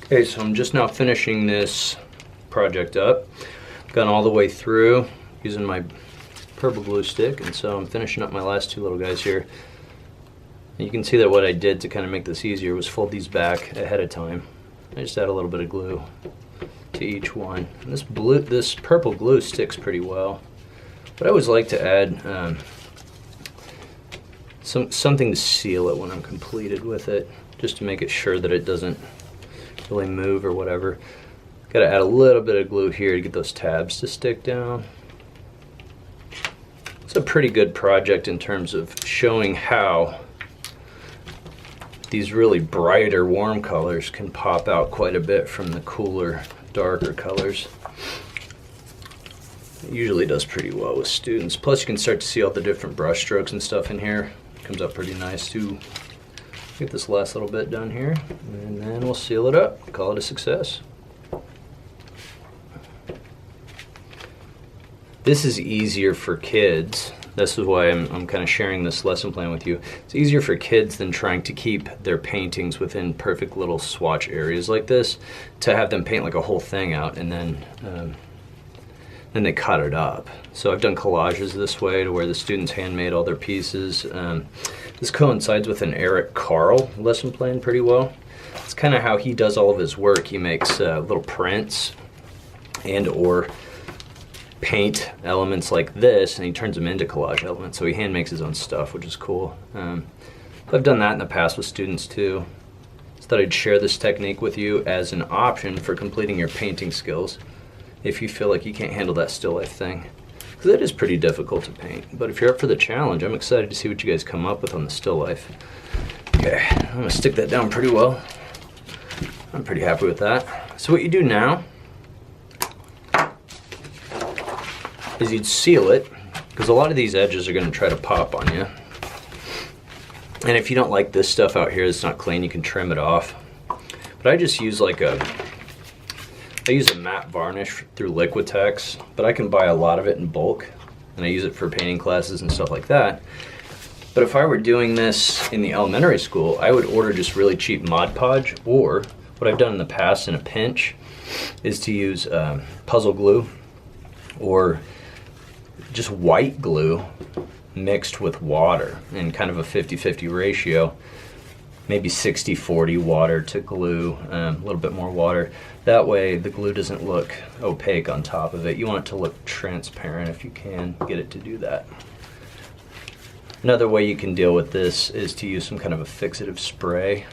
Okay, so I'm just now finishing this project up. Gone all the way through using my purple glue stick, and so I'm finishing up my last two little guys here. And you can see that what I did to kind of make this easier was fold these back ahead of time. I just add a little bit of glue to each one. And this purple glue sticks pretty well, but I always like to add something to seal it when I'm completed with it, just to make it sure that it doesn't really move or whatever. Got to add a little bit of glue here to get those tabs to stick down. It's a pretty good project in terms of showing how these really brighter warm colors can pop out quite a bit from the cooler, darker colors. It usually does pretty well with students. Plus you can start to see all the different brush strokes and stuff in here. Comes up pretty nice too. Get this last little bit done here, and then we'll seal it up, call it a success. This is easier for kids. This is why I'm kind of sharing this lesson plan with you. It's easier for kids than trying to keep their paintings within perfect little swatch areas like this, to have them paint like a whole thing out and then they cut it up. So I've done collages this way to where the students handmade all their pieces. This coincides with an Eric Carle lesson plan pretty well. It's kind of how he does all of his work. He makes little prints and or paint elements like this, and he turns them into collage elements. So he hand makes his own stuff, which is cool. I've done that in the past with students too. So thought I'd share this technique with you as an option for completing your painting skills if you feel like you can't handle that still life thing. Because it is pretty difficult to paint. But if you're up for the challenge, I'm excited to see what you guys come up with on the still life. Okay, I'm gonna stick that down pretty well. I'm pretty happy with that. So what you do now is you'd seal it, because a lot of these edges are gonna try to pop on you. And if you don't like this stuff out here that's not clean, you can trim it off. But I just use I use a matte varnish through Liquitex, but I can buy a lot of it in bulk, and I use it for painting classes and stuff like that. But if I were doing this in the elementary school, I would order just really cheap Mod Podge, or what I've done in the past in a pinch is to use puzzle glue or just white glue mixed with water in kind of a 50-50 ratio. Maybe 60-40 water to glue, a little bit more water. That way the glue doesn't look opaque on top of it. You want it to look transparent if you can get it to do that. Another way you can deal with this is to use some kind of a fixative spray.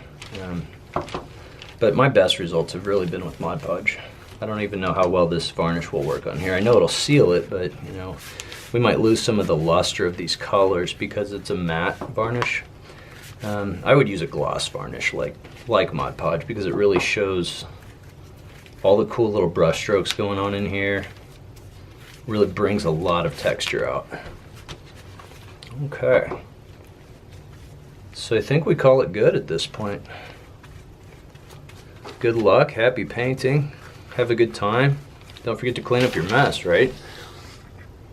But my best results have really been with Mod Podge. I don't even know how well this varnish will work on here. I know it'll seal it, but you know, we might lose some of the luster of these colors because it's a matte varnish. I would use a gloss varnish like Mod Podge, because it really shows all the cool little brush strokes going on in here. Really brings a lot of texture out. Okay. So I think we call it good at this point. Good luck, happy painting, have a good time. Don't forget to clean up your mess, right?